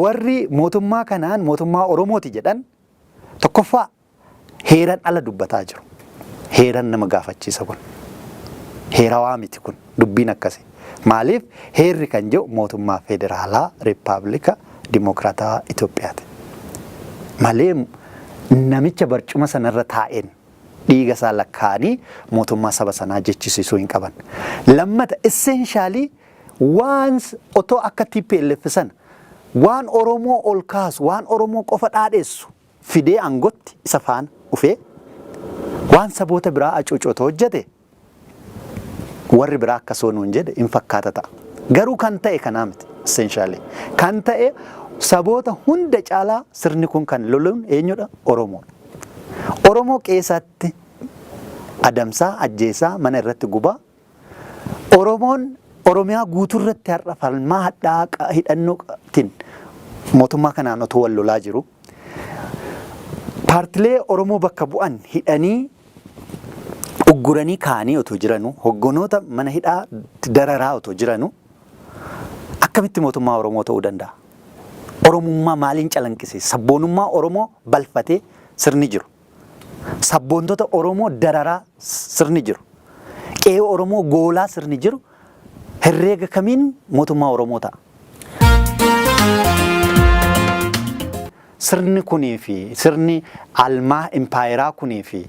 warri mootummaa kanaan mootummaa Oromooti jedhan tokkoffaa heeran ala dubbataa jiru. Heeran nama gaafachiisa kun. Heerawaa miti kun dubbiin akkasii. Maaliif heerri kan jedhu mootummaa federaalaa Rippaabilika Dimokiraatawaa Itoophiyaati. Malee namicha barcuma sanarra taa'een dhiiga isaa lakkaa'anii mootummaa saba sanaa jechisisuu hin qaban. Lammata essentially waan otoo akka TPLF sana waan Oromoo ol kaasu waan Oromoo qofa dhaadheessu fidee aangotti isa faana dhufee waan saboota biraa acuucotoo hojjete warri biraa akka soonuun jedhe hin fakkaata ta'a. Garuu kan ta'e kanaa miti essentially. Kan ta'e saboota hunda caalaa sirni kun kan loluun eenyudha? Oromoodha. Oromoo keessatti adamsaa ajjeesaa mana irratti gubaa. Oromoon Oromiyaa guutuu irratti har'a falmaa hadhaa hidhannootiin mootummaa kanaan otoo wal lolaa jiru. Paartilee Oromoo bakka bu'an hidhanii ugguranii kaanii otoo jiranu hoggonoota mana hidhaa dararaa otoo jiranu akkamitti mootummaa Oromoo ta'uu danda'a? Oromummaa maaliin calanqise? Sabboonummaa Oromoo balfatee sirni jiru. Sabboontota Oromoo dararaa sirni jiru. Qe'ee Oromoo goolaa sirni jiru. Herreega kamiin mootummaa Oromoo ta'a? Sirni kunii fi sirni almaa impaayeraa kunii fi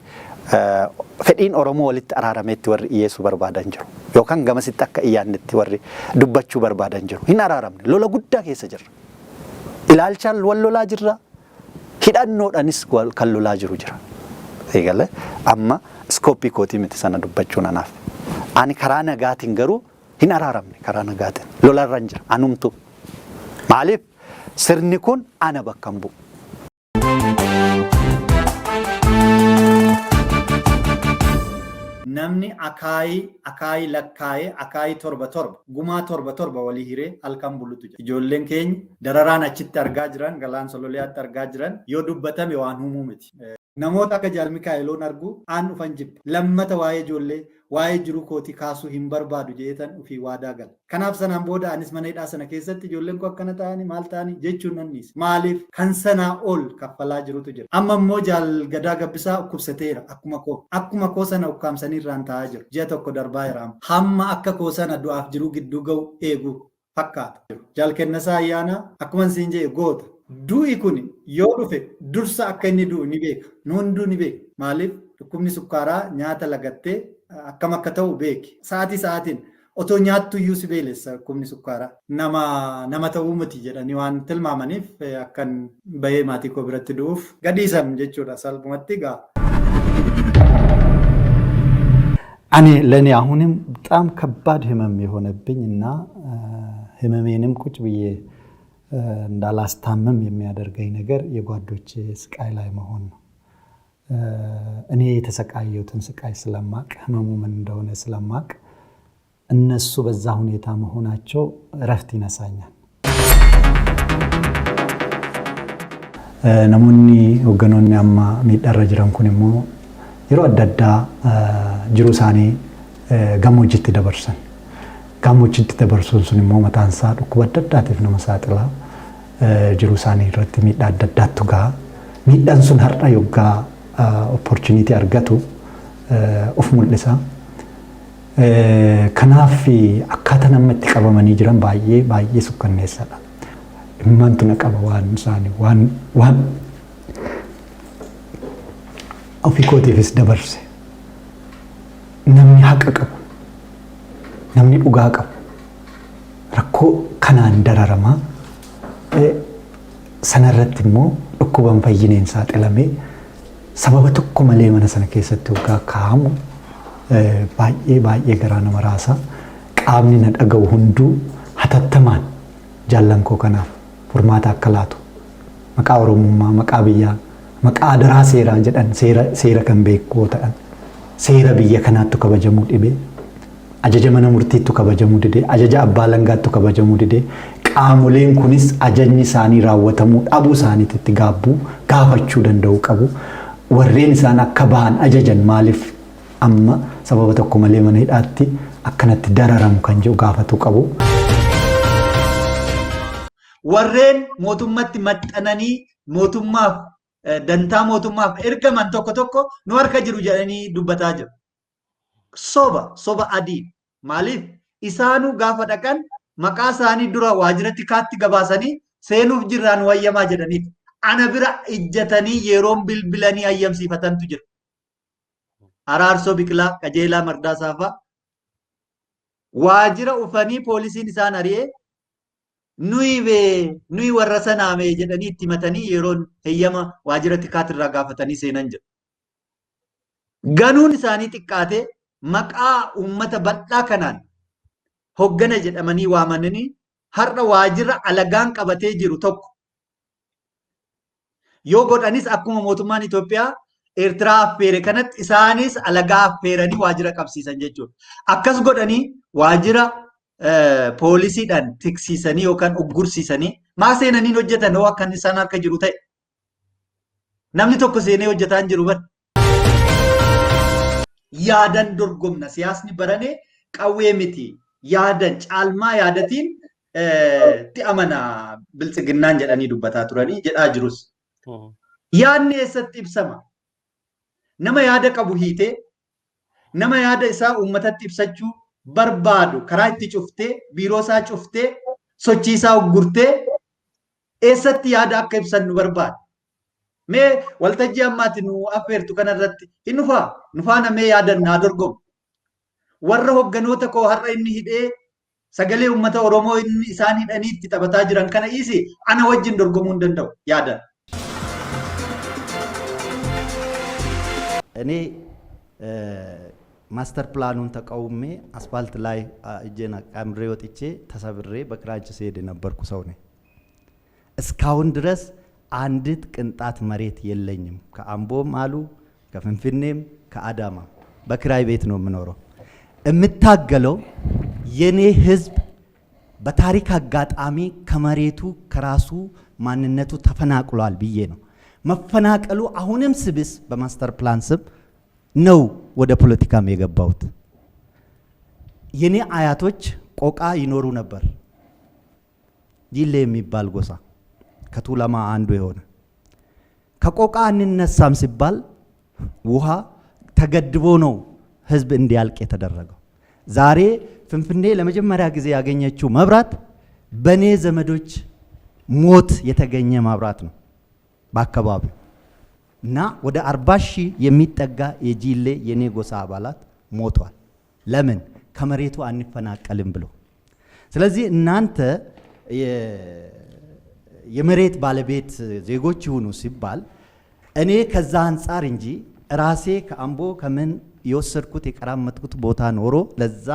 fedhiin Oromoo walitti araarameetti warri dhiyeessuu barbaadan jiru. Yookaan gamasitti akka iyyaannetti warri dubbachuu barbaadan jiru. Hin araaramne. Lola guddaa keessa jirra. Ilaalchaan wal lolaa jirra. Hidhannoodhaanis kan lolaa jiru jira. Eegalee amma iskooppii kootii miti sana dubbachuun anaaf. Ani karaa nagaatiin garuu hin araaramne karaa nagaatiin. Lolarra hin jira. Anumtu. Maaliif? Sirni kun ana bakka hin bu'u. Namni akaayii lakkaa'ee akaayii torba gumaa torba walii hiree halkan bulutu jira. Ijoolleen keenya dararaan achitti argaa jiran galaan sololiyaatti argaa jiran yoo dubbatame waan humuu miti. Namoota akka Jaal Mikaa'iloon argu aan dhufan jibba. Lammata waa'ee ijoollee waa'ee jiru kootii kaasuu hin barbaadu jeetan ofii waadaa gala. Kanaaf sanaan booda anis mana hidhaa sana keessatti ijoolleen koo akkana ta'anii maal ta'anii jechuun nanniisa. Maaliif kan sanaa ol kaffalaa jirutu jira. Amma immoo Jaal Gadaa Gabbisaa dhukkubsateera akkuma koo sana ukkaamsanii irraan taa'aa jiru. Ji'a tokko darbaa jira. Hamma akka koo sana du'aaf jiruu gidduu ga'u eegu fakkaata. Jaal Kennasaa Ayyaanaa akkuma siin jedhe goota. Du'i kun yoo dhufe dursa akka inni du'u ni beeka. Nu hunduu ni beeka. Maaliif dhukkubni sukkaaraa nyaata lagattee akkam akka ta'u beeki. Sa'aatiin otoo nyaattu iyyuu si beelessa dhukkubni sukkaaraa. Nama ta'uu miti jedhanii waan tilmaamaniif akkan bahee maatii koo biratti du'uuf gadhiisan jechuudha salphumatti gaa. እኔ ለኔ አሁንም በጣም ከባድ ህመም የሆነብኝና ህመሜንም ቁጭ ብዬ እንዳላስታመም የሚያደርገኝ ነገር የጓዶቼ ስቃይ ላይ መሆን ነው። እኔ የተሰቃየሁትን ስቃይ ስለማቅ ህመሙ ምን እንደሆነ ስለማቅ እነሱ በዛ ሁኔታ መሆናቸው ረፍት ይነሳኛል። ነሙኒ ወገኖኒ አማ ሚደረ ጅራን ኩንሞ yeroo adda addaa jiru isaanii gammoojjitti dabarsan. Gammoojjitti dabarsuun sun immoo mataan isaa dhukkuba adda addaatiif nama saaxila. Jiru isaanii irratti miidhaa adda addaatu gaha. Miidhaan sun har'a yoggaa opportunity argatu of mul'isa. Kanaaf akkaataa nama itti qabamanii jiran baay'ee sukkanneessadha. Dhimmaantu na qaba waan isaanii waan Ofikotiifis dabarse namni haqa qabu namni dhugaa qabu rakkoo kanaan dararama sanarratti immoo dhukkuban fayyineen saaxilamee sababa tokko malee mana sana keessatti waggaa kaamu baay'ee garaa nama raasa qaamni na dhaga'u hunduu hatattamaan jaallan koo kanaaf furmaata akka laatu maqaa Oromummaa maqaa biyyaa maqaa adaraa seeraa jedhan seera kan beekoo ta'an seera biyya kanaattu kabajamuu dhibee ajaja mana murtiittu kabajamuu didee ajaja abbaa langaattu kabajamuu didee qaamoleen kunis ajajni isaanii raawwatamuu dhabuu isaaniitti gaabbuu gaafachuu danda'u qabu warreen isaan akka bahan ajajan maaliif amma sababa tokko malee mana hidhaatti akkanatti dararamu kan jedhu gaafatu qabu. warreen mootummatti maxxananii mootummaaf dantaa mootummaaf ergaman tokko tokko nu harka jiru jedhanii dubbataa jiru. Soba adii. Maaliif isaanuu gaafa dhaqan maqaa isaanii dura waajjira tikaatti gabaasanii seenuuf jirraan wayyamaa jedhaniif ana bira ijjatanii yeroon bilbilanii hayyamsiifatantu jira. Araarsoo Biqilaa, Qajeelaa Mardaasaa fa'a waajjira ufanii poolisiin isaan ari'ee nuyi warra sanaame jedhanii itti himatanii yeroon heyyama waajjira tikaatirraa gaafatanii seenan jira. Ganuun isaanii xiqqaatee maqaa uummata bal'aa kanaan hoggana jedhamanii waamanii har'a waajjira alagaan qabatee jiru tokko yoo godhanis akkuma mootummaan Itoophiyaa Eertiraa affeere kanatti isaanis alagaa affeeranii waajjira qabsiisan jechuudha. Akkas godhanii waajjira poolisiidhaan tiksiisanii yookaan uggursiisanii maa seenaniin hojjetan hoo akkan isaan harka jiru ta'e namni tokko seenee hojjetaa hin jiru bar. Yaadan dorgomna siyaasni barane qawwee miti yaadan caalmaa yaadatiin itti amana biltsiginnaan jedhanii dubbataa turanii jedhaa jirus. Yaadni eessatti ibsama? Nama yaada qabu hiitee nama yaada isaa uummatatti ibsachuu barbaadu karaa itti cuftee biiroo isaa cuftee sochii isaa uggurtee eessatti yaada akka ibsan nu barbaada. Mee waltajjii ammaati nu affeertu kanarratti hin nufaana mee yaadan naa dorgomu. Warra hogganoota koo har'a inni hidhee sagalee uummata Oromoo inni isaan hidhanii itti taphataa jiran kana dhiisi ana wajjin dorgomuu hin danda'u yaadan. እኔ ማስተር ፕላኑን ተቃውሜ አስፋልት ላይ እጄን አቃምሬ ወጥቼ ተሰብሬ በክራንች ስሄድ የነበርኩ ሰው ነኝ። እስካሁን ድረስ አንዲት ቅንጣት መሬት የለኝም። ከአምቦም አሉ ከፍንፍኔም ከአዳማም በክራይ ቤት ነው የምኖረው። የምታገለው የኔ ህዝብ በታሪክ አጋጣሚ ከመሬቱ ከራሱ ማንነቱ ተፈናቅሏል ብዬ ነው። መፈናቀሉ አሁንም ስብስ በማስተር ፕላን ስም ነው ወደ ፖለቲካም የገባሁት። የኔ አያቶች ቆቃ ይኖሩ ነበር። ጂሌ የሚባል ጎሳ ከቱለማ አንዱ የሆነ ከቆቃ እንነሳም ሲባል ውሃ ተገድቦ ነው ህዝብ እንዲያልቅ የተደረገው። ዛሬ ፍንፍኔ ለመጀመሪያ ጊዜ ያገኘችው መብራት በኔ ዘመዶች ሞት የተገኘ መብራት ነው። በአካባቢው እና ወደ 40 ሺህ የሚጠጋ የጂሌ የኔ ጎሳ አባላት ሞቷል። ለምን? ከመሬቱ አንፈናቀልም ብሎ። ስለዚህ እናንተ የመሬት ባለቤት ዜጎች ይሁኑ ሲባል እኔ ከዛ አንፃር እንጂ ራሴ ከአምቦ ከምን የወሰድኩት የቀራመጥኩት ቦታ ኖሮ ለዛ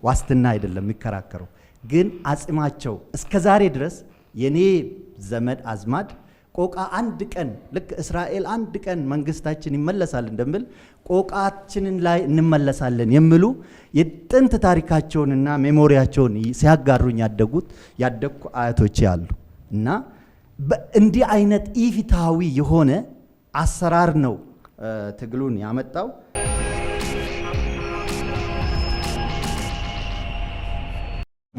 ዋስትና አይደለም የሚከራከረው። ግን አጽማቸው እስከ ዛሬ ድረስ የኔ ዘመድ አዝማድ ቆቃ አንድ ቀን ልክ እስራኤል አንድ ቀን መንግስታችን ይመለሳል እንደምል ቆቃችንን ላይ እንመለሳለን የሚሉ የጥንት ታሪካቸውንና ሜሞሪያቸውን ሲያጋሩኝ ያደጉ አያቶች ያሉ እና እንዲህ አይነት ኢፍትሃዊ የሆነ አሰራር ነው ትግሉን ያመጣው።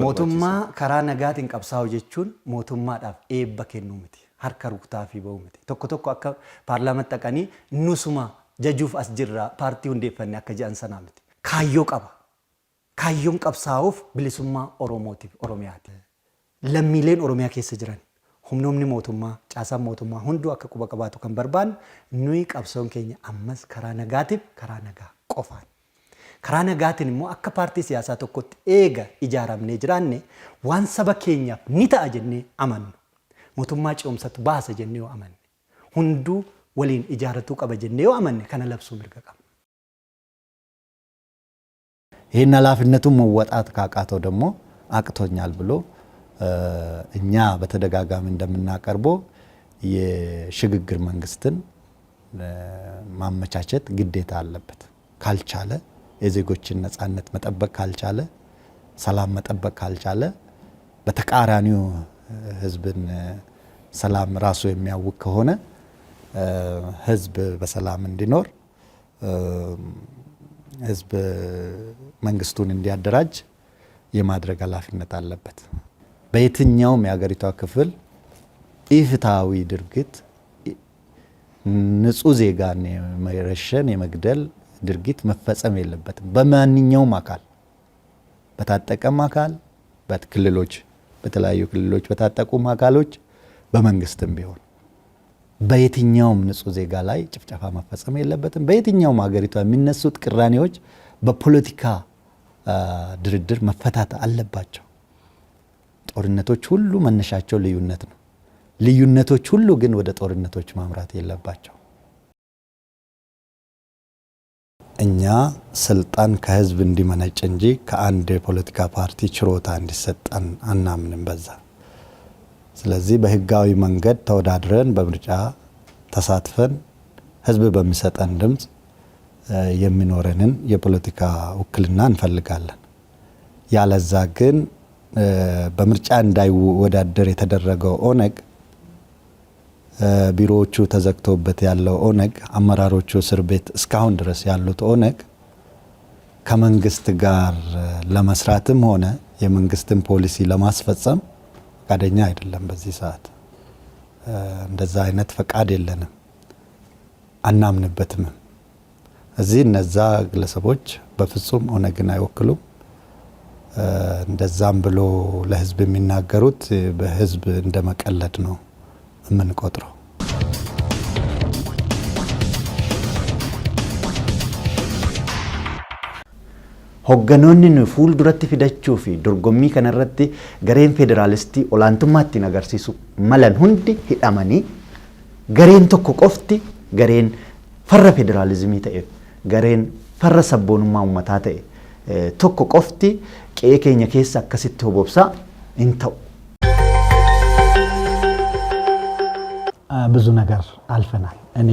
ሞቱማ ከራ ነጋቲን ቀብሳው ጀቹን ሞቱማዳፍ ኤባ kennu miti harka rukutaa fi ba'u miti tokko akka paarlaamaa dhaqanii nusuma jajuuf as jirra paartii hundeeffanne akka jedhan sanaa miti kaayyoo qaba kaayyoon qabsaa'uuf bilisummaa Oromootiif Oromiyaati lammiileen Oromiyaa keessa jiran humnoomni mootummaa caasaan mootummaa hunduu akka quba qabaatu kan barbaannu nuyi qabsoon keenya ammas karaa nagaatiif karaa nagaa qofaan karaa nagaatiin immoo akka paartii siyaasaa tokkotti eega ijaaramnee jiraanne waan saba keenyaaf ni ta'a jennee amannu mootummaa ce'umsatu baasa jennee yoo amanne hunduu waliin ijaarratuu qaba jennee yoo amanne kana labsuu mirga qabna. ይሄን ኃላፊነቱን መወጣት ካቃተው ደግሞ አቅቶኛል ብሎ እኛ በተደጋጋሚ እንደምናቀርበው የሽግግር መንግስትን ማመቻቸት ግዴታ አለበት። ካልቻለ የዜጎችን ነፃነት መጠበቅ ካልቻለ ሰላም መጠበቅ ካልቻለ በተቃራኒው ህዝብን ሰላም ራሱ የሚያውክ ከሆነ ህዝብ በሰላም እንዲኖር ህዝብ መንግስቱን እንዲያደራጅ የማድረግ ኃላፊነት አለበት። በየትኛውም የሀገሪቷ ክፍል ኢፍትሃዊ ድርጊት ንጹህ ዜጋን የመረሸን የመግደል ድርጊት መፈጸም የለበትም። በማንኛውም አካል በታጠቀም አካል በክልሎች በተለያዩ ክልሎች በታጠቁም አካሎች በመንግስትም ቢሆን በየትኛውም ንጹህ ዜጋ ላይ ጭፍጨፋ መፈጸም የለበትም። በየትኛውም ሀገሪቷ የሚነሱት ቅራኔዎች በፖለቲካ ድርድር መፈታት አለባቸው። ጦርነቶች ሁሉ መነሻቸው ልዩነት ነው። ልዩነቶች ሁሉ ግን ወደ ጦርነቶች ማምራት የለባቸው። እኛ ስልጣን ከህዝብ እንዲመነጭ እንጂ ከአንድ የፖለቲካ ፓርቲ ችሮታ እንዲሰጠን አናምንም በዛ። ስለዚህ በህጋዊ መንገድ ተወዳድረን በምርጫ ተሳትፈን ህዝብ በሚሰጠን ድምፅ የሚኖረንን የፖለቲካ ውክልና እንፈልጋለን። ያለዛ ግን በምርጫ እንዳይወዳደር የተደረገው ኦነግ ቢሮዎቹ ተዘግተውበት ያለው ኦነግ አመራሮቹ እስር ቤት እስካሁን ድረስ ያሉት ኦነግ ከመንግስት ጋር ለመስራትም ሆነ የመንግስትን ፖሊሲ ለማስፈጸም ፈቃደኛ አይደለም። በዚህ ሰዓት እንደዛ አይነት ፈቃድ የለንም፣ አናምንበትም። እዚህ እነዛ ግለሰቦች በፍጹም ኦነግን አይወክሉም። እንደዛም ብሎ ለህዝብ የሚናገሩት በህዝብ እንደመቀለድ ነው የምንቆጥረው። hogganoonni nu fuul duratti fidachuu fi dorgommii kanarratti gareen federaalistii olaantummaatti agarsiisu malan hundi hidhamanii gareen tokko qofti gareen farra federaalizimii ta'e gareen farra sabboonummaa uummataa ta'e tokko qofti qe'ee keenya keessa akkasitti hobobsaa hin ta'u. ብዙ ነገር አልፈናል። እኔ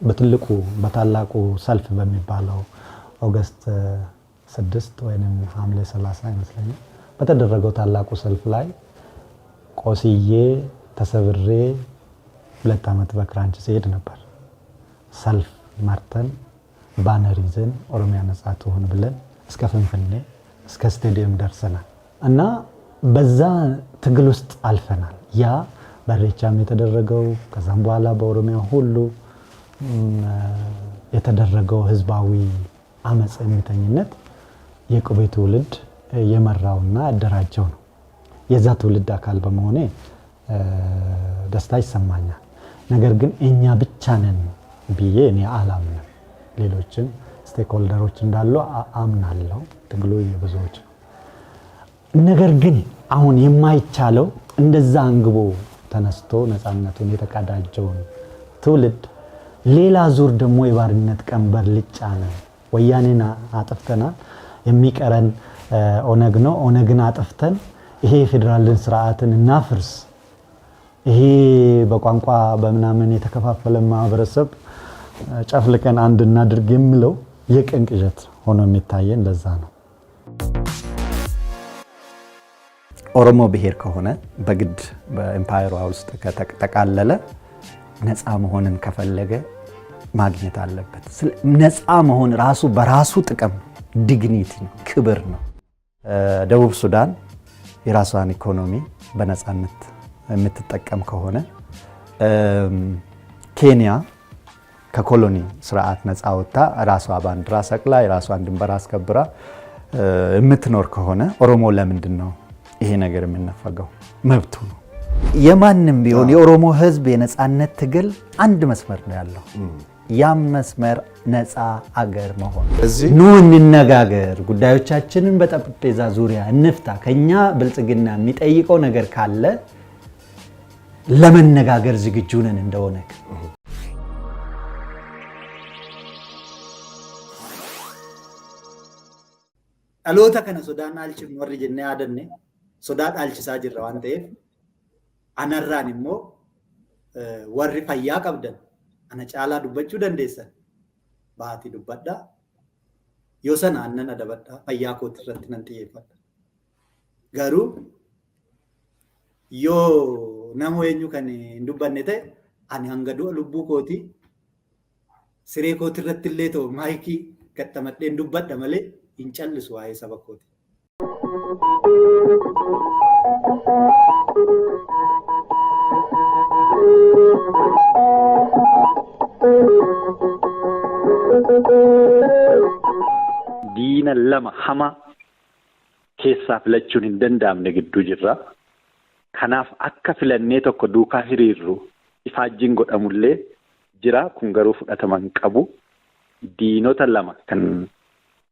በትልቁ በታላቁ ሰልፍ በሚባለው ኦገስት 6 ወይም ሐምሌ 30 ይመስለኛል በተደረገው ታላቁ ሰልፍ ላይ ቆስዬ ተሰብሬ 2 ዓመት በክራንች ሲሄድ ነበር። ሰልፍ መርተን ባነር ይዘን ኦሮሚያ ነጻ ትሁን ብለን እስከ ፍንፍኔ እስከ ስቴዲየም ደርሰናል እና በዛ ትግል ውስጥ አልፈናል። ያ በሬቻም የተደረገው ከዛም በኋላ በኦሮሚያ ሁሉ የተደረገው ህዝባዊ አመጽ እምቢተኝነት የቁቤ ትውልድ የመራውና ያደራጀው ነው። የዛ ትውልድ አካል በመሆኔ ደስታ ይሰማኛል። ነገር ግን እኛ ብቻ ነን ብዬ እኔ አላምንም። ሌሎችም ስቴክሆልደሮች እንዳሉ አምናለሁ። ትግሉ የብዙዎች ነው። ነገር ግን አሁን የማይቻለው እንደዛ አንግቦ ተነስቶ ነፃነቱን የተቀዳጀውን ትውልድ ሌላ ዙር ደግሞ የባርነት ቀንበር ልጫነ ወያኔን አጥፍተናል፣ የሚቀረን ኦነግ ነው፣ ኦነግን አጥፍተን ይሄ ፌደራልን ስርዓትን እናፍርስ፣ ይሄ በቋንቋ በመናምን የተከፋፈለ ማህበረሰብ ጨፍልቀን አንድ እናድርግ የሚለው የቀን ቅዠት ሆኖ የሚታየን ለዛ ነው። ኦሮሞ ብሔር ከሆነ በግድ በኤምፓየሯ ውስጥ ከተጠቃለለ ነፃ መሆንን ከፈለገ ማግኘት አለበት። ነፃ መሆን ራሱ በራሱ ጥቅም ዲግኒቲ ነው፣ ክብር ነው። ደቡብ ሱዳን የራሷን ኢኮኖሚ በነፃነት የምትጠቀም ከሆነ ኬንያ ከኮሎኒ ስርዓት ነፃ ወጣ ራሷ ባንዲራ ሰቅላ የራሷን ድንበር አስከብራ የምትኖር ከሆነ ኦሮሞ ለምንድን ነው ይሄ ነገር የምንነፈገው? መብቱ ነው። የማንም ቢሆን የኦሮሞ ህዝብ የነፃነት ትግል አንድ መስመር ነው ያለው። ያም መስመር ነፃ አገር መሆን። ኑ እንነጋገር፣ ጉዳዮቻችንን በጠረጴዛ ዙሪያ እንፍታ። ከኛ ብልጽግና የሚጠይቀው ነገር ካለ ለመነጋገር ዝግጁ ነን እንደሆነ አሎታ ከነ ሶዳን አልችም ወር ጀነ ያደነ ሶዳት አልችሳ ጅራ ዋን ተኤፍ አነራን ሞ ወር ፈያ ቀብደን አነ ጫላ ዱበቹ ደንዴሰን ባቲ ዱበዳ ዮሰን አነነ ደበዳ ፈያ ኮት ረትነን ጥየፈዳ ጋሩ ዮ ነሞ የኙ ከኔ እንዱበነተ አኒ አንገዱ ልቡ ኮቲ ስሬ ኮት ረትሌቶ ማይኪ ከተመደ እንዱበዳ መለ ይንጨልሱ አይ ሰበኮት diina lama hama keessaa filachuun hin danda'amne gidduu jirra. Kanaaf akka filannee tokko duukaa hiriirru ifaajjiin godhamullee jira. Kun garuu fudhatama hin qabu. Diinota lama kan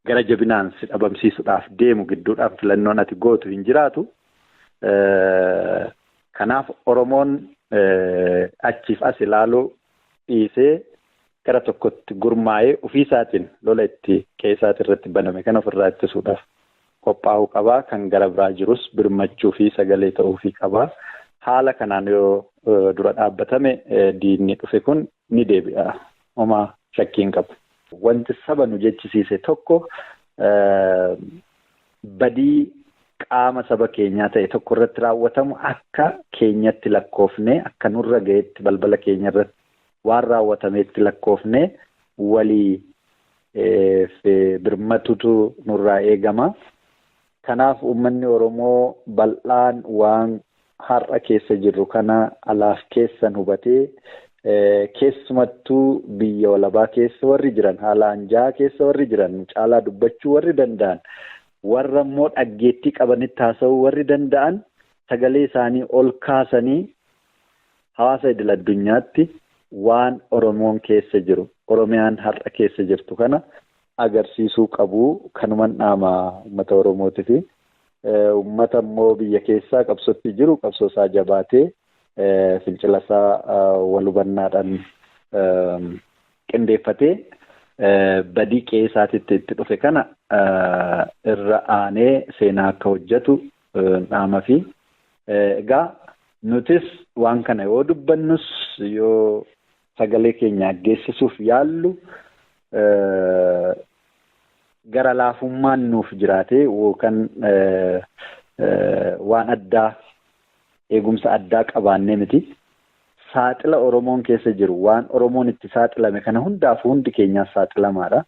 gara jabinaan si dhabamsiisuudhaaf deemu gidduudhaan filannoon ati gootu hin jiraatu. Kanaaf Oromoon achiif as ilaaluu dhiisee gara tokkotti gurmaa'ee ofii isaatiin lola itti qe'eesaati irratti baname kan ofirraa ittisuudhaaf qophaa'uu qabaa. Kan gara biraa jirus birmachuu fi sagalee ta'uufii qabaa. Haala kanaan yoo dura dhaabbatame diinni dhufe kun ni deebi'a. Homaa shakkii hin qabu. Wanti saba nu jechisiise tokko badii qaama saba keenyaa ta'e tokko irratti raawwatamu akka keenyatti lakkoofne akka nurra ga'etti balbala keenya irratti waan raawwatameetti lakkoofne walii birmatutu nurraa eegama. Kanaaf uummanni Oromoo bal'aan waan har'a keessa jirru kana alaaf keessan hubatee keessumattuu biyya walabaa keessa warri jiran haala anjaa keessa warri jiran caalaa dubbachuu warri danda'an warra immoo dhaggeettii qabanitti haasa'uu warri danda'an sagalee isaanii ol kaasanii hawaasa idil addunyaatti waan Oromoon keessa jiru Oromiyaan har'a keessa jirtu kana agarsiisuu qabu. Kanuman dhaama uummata Oromootii fi uummata immoo biyya keessaa qabsootti jiru qabsoosaa jabaatee fincila isaa wal hubannaadhaan qindeeffatee badii qe'eesaatitti itti dhufe kana irra aanee seenaa akka hojjetu dhaama fi egaa nutis waan kana yoo dubbannus yoo sagalee keenya geessisuuf yaallu gara laafummaan nuuf jiraate yookaan waan addaa eegumsa addaa qabaannee miti. Saaxila Oromoon keessa jiru waan Oromoon itti saaxilame kana hundaafuu hundi keenyaaf saaxilamaadha.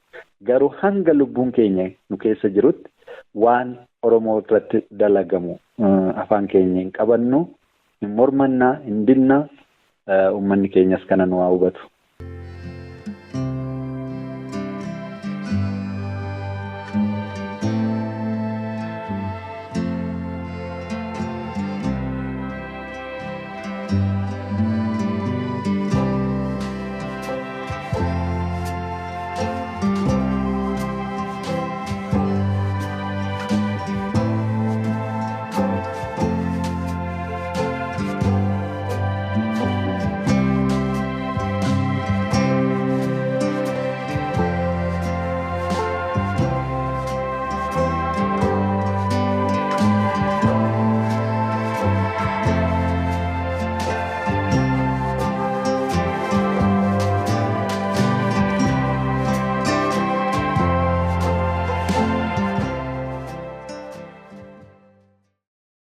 Garuu hanga lubbuun keenya nu keessa jirutti waan Oromoo irratti dalagamu afaan keenya hin qabannu, hin mormannaa, hin dinnaa. Uummanni keenyas kana nu haa hubatu.